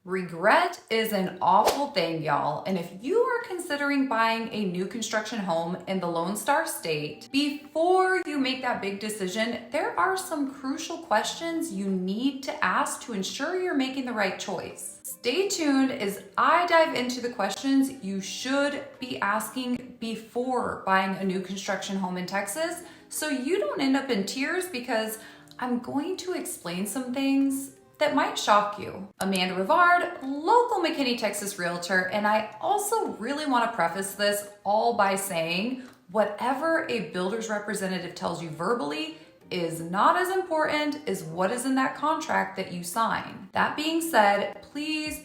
Regret is an awful thing, y'all. And if you are considering buying a new construction home in the Lone Star State, before you make that big decision, there are some crucial questions you need to ask to ensure you're making the right choice. Stay tuned as I dive into the questions you should be asking before buying a new construction home in Texas, so you don't end up in tears, because I'm going to explain some things that might shock you. Amanda Rivard, local McKinney, Texas Realtor, and I also really want to preface this all by saying whatever a builder's representative tells you verbally is not as important as what is in that contract that you sign. That being said, please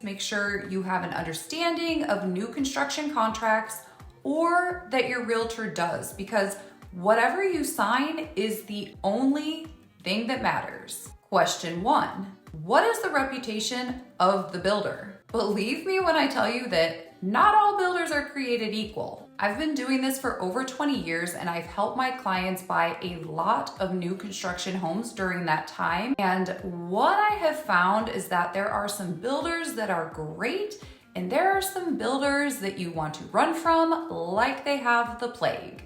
make sure you have an understanding of new construction contracts, or that your realtor does, because whatever you sign is the only thing that matters. Question 1, what is the reputation of the builder? Believe me when I tell you that not all builders are created equal. I've been doing this for over 20 years, and I've helped my clients buy a lot of new construction homes during that time. And what I have found is that there are some builders that are great, and there are some builders that you want to run from like they have the plague.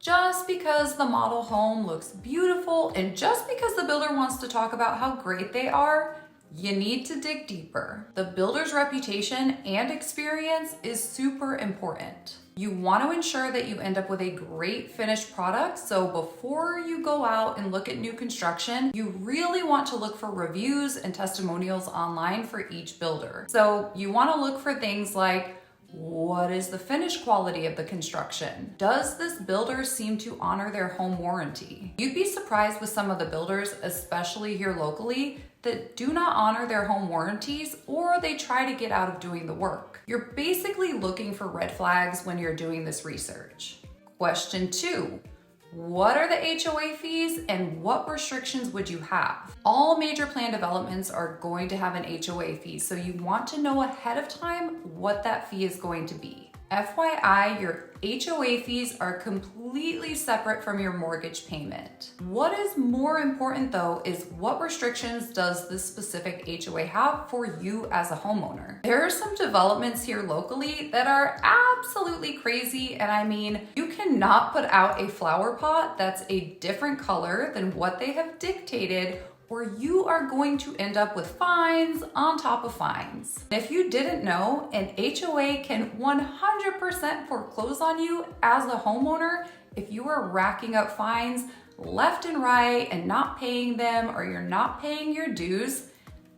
Just because the model home looks beautiful and just because the builder wants to talk about how great they are, you need to dig deeper. The builder's reputation and experience is super important. You want to ensure that you end up with a great finished product, so before you go out and look at new construction, you really want to look for reviews and testimonials online for each builder. So you want to look for things like, what is the finish quality of the construction? Does this builder seem to honor their home warranty? You'd be surprised with some of the builders, especially here locally, that do not honor their home warranties, or they try to get out of doing the work. You're basically looking for red flags when you're doing this research. Question 2. What are the HOA fees and what restrictions would you have? All major plan developments are going to have an HOA fee, so you want to know ahead of time what that fee is going to be. FYI, your HOA fees are completely separate from your mortgage payment. What is more important though is what restrictions does this specific HOA have for you as a homeowner. There are some developments here locally that are absolutely crazy, and I mean, you cannot put out a flower pot that's a different color than what they have dictated, or you are going to end up with fines on top of fines. If you didn't know, an HOA can 100% foreclose on you as a homeowner if you are racking up fines left and right and not paying them, or you're not paying your dues.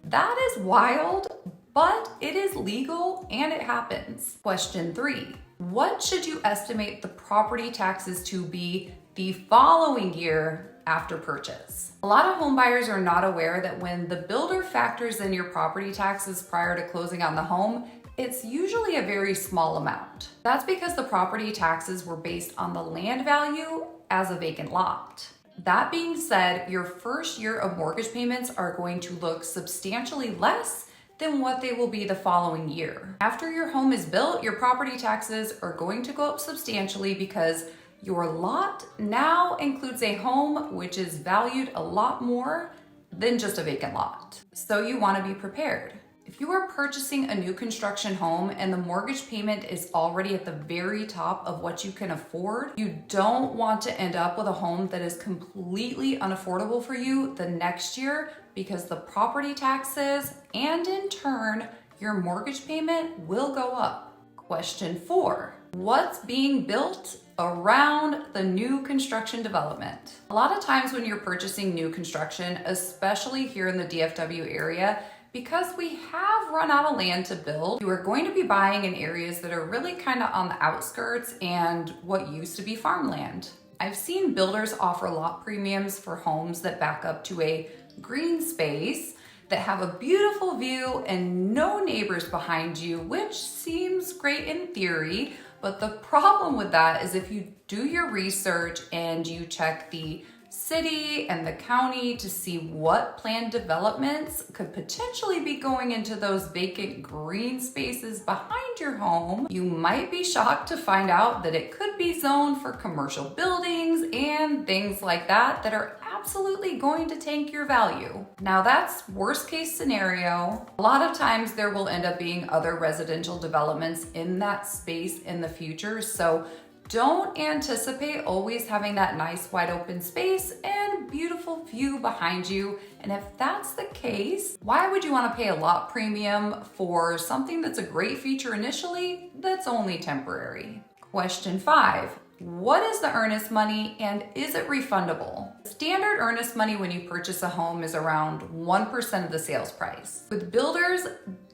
That is wild, but it is legal and it happens. Question 3, what should you estimate the property taxes to be the following year after purchase? A lot of home buyers are not aware that when the builder factors in your property taxes prior to closing on the home, it's usually a very small amount. That's because the property taxes were based on the land value as a vacant lot. That being said, your first year of mortgage payments are going to look substantially less than what they will be the following year. After your home is built, your property taxes are going to go up substantially because your lot now includes a home which is valued a lot more than just a vacant lot. So you want to be prepared. If you are purchasing a new construction home and the mortgage payment is already at the very top of what you can afford, you don't want to end up with a home that is completely unaffordable for you the next year, because the property taxes and in turn your mortgage payment will go up. Question 4, what's being built around the new construction development? A lot of times when you're purchasing new construction, especially here in the DFW area, because we have run out of land to build, you are going to be buying in areas that are really kind of on the outskirts and what used to be farmland. I've seen builders offer lot premiums for homes that back up to a green space, that have a beautiful view and no neighbors behind you, which seems great in theory. But the problem with that is if you do your research and you check the city and the county to see what planned developments could potentially be going into those vacant green spaces behind your home, you might be shocked to find out that it could be zoned for commercial buildings and things like that that are absolutely going to tank your value. Now that's worst case scenario. A lot of times there will end up being other residential developments in that space in the future, so don't anticipate always having that nice wide open space and beautiful view behind you. And if that's the case, why would you want to pay a lot premium for something that's a great feature initially that's only temporary? Question 5. What is the earnest money and is it refundable? Standard earnest money when you purchase a home is around 1% of the sales price. With builders,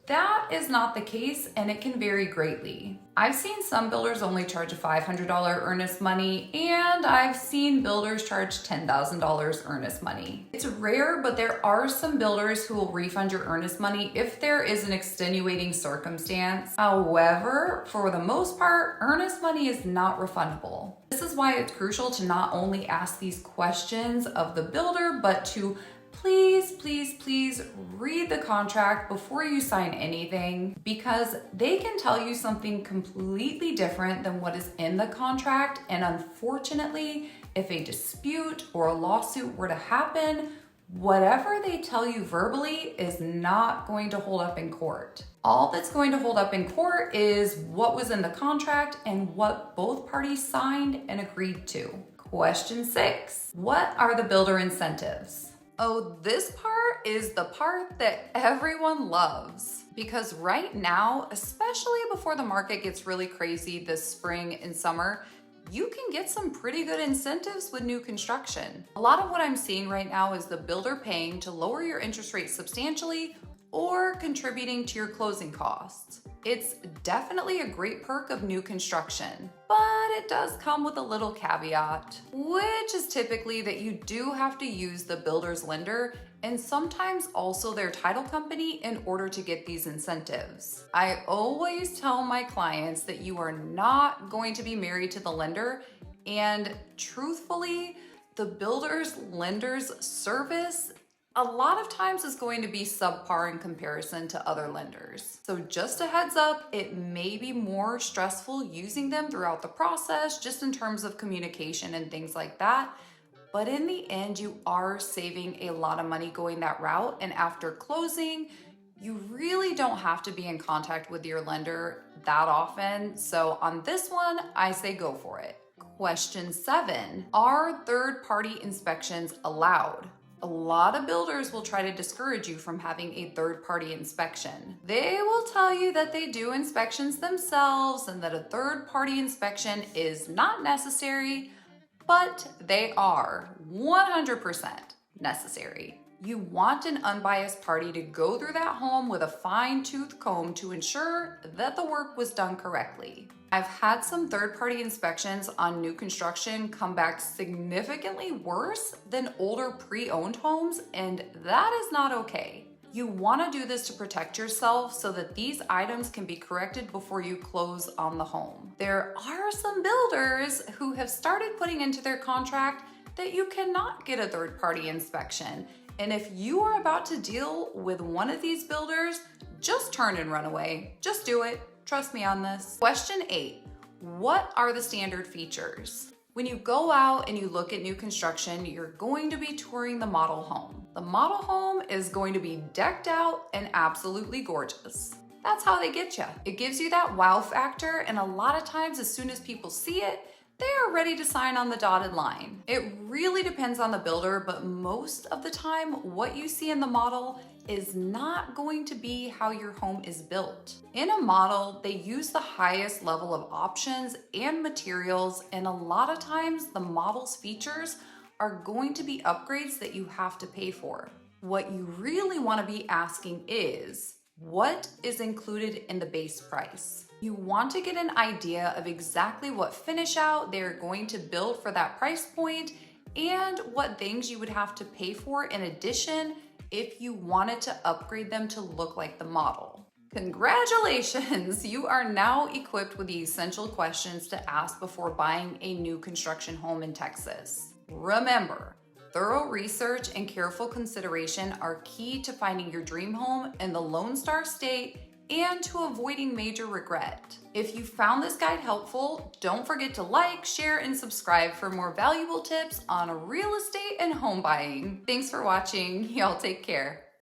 that is not the case and it can vary greatly. I've seen some builders only charge a $500 earnest money, and I've seen builders charge $10,000 earnest money. It's rare, but there are some builders who will refund your earnest money if there is an extenuating circumstance. However, for the most part, earnest money is not refundable. This is why it's crucial to not only ask these questions of the builder, but to please read the contract before you sign anything, because they can tell you something completely different than what is in the contract. And unfortunately, if a dispute or a lawsuit were to happen, whatever they tell you verbally is not going to hold up in court. All that's going to hold up in court is what was in the contract and what both parties signed and agreed to. Question 6. What are the builder incentives? Oh, this part is the part that everyone loves, because right now, especially before the market gets really crazy this spring and summer, you can get some pretty good incentives with new construction. A lot of what I'm seeing right now is the builder paying to lower your interest rate substantially or contributing to your closing costs. It's definitely a great perk of new construction, but it does come with a little caveat, which is typically that you do have to use the builder's lender and sometimes also their title company in order to get these incentives. I always tell my clients that you are not going to be married to the lender, and truthfully, the builder's lender's service a lot of times is going to be subpar in comparison to other lenders. So just a heads up, it may be more stressful using them throughout the process, just in terms of communication and things like that. But in the end, you are saving a lot of money going that route. And after closing, you really don't have to be in contact with your lender that often. So on this one, I say go for it. Question 7, are third-party inspections allowed? A lot of builders will try to discourage you from having a third-party inspection. They will tell you that they do inspections themselves and that a third-party inspection is not necessary, but they are 100% necessary. You want an unbiased party to go through that home with a fine-tooth comb to ensure that the work was done correctly. I've had some third-party inspections on new construction come back significantly worse than older pre-owned homes, and that is not okay. You want to do this to protect yourself so that these items can be corrected before you close on the home. There are some builders who have started putting into their contract that you cannot get a third-party inspection. And if you are about to deal with one of these builders, just turn and run away. Just do it. Trust me on this. Question 8, what are the standard features? When you go out and you look at new construction, you're going to be touring the model home. The model home is going to be decked out and absolutely gorgeous. That's how they get you. It gives you that wow factor, and a lot of times as soon as people see it, they are ready to sign on the dotted line. It really depends on the builder, but most of the time, what you see in the model is not going to be how your home is built. In a model, they use the highest level of options and materials, and a lot of times the model's features are going to be upgrades that you have to pay for. What you really want to be asking is, what is included in the base price? You want to get an idea of exactly what finish out they're going to build for that price point and what things you would have to pay for in addition if you wanted to upgrade them to look like the model. Congratulations! You are now equipped with the essential questions to ask before buying a new construction home in Texas. Remember, thorough research and careful consideration are key to finding your dream home in the Lone Star State and to avoiding major regret. If you found this guide helpful, don't forget to like, share, and subscribe for more valuable tips on real estate and home buying. Thanks for watching. Y'all take care.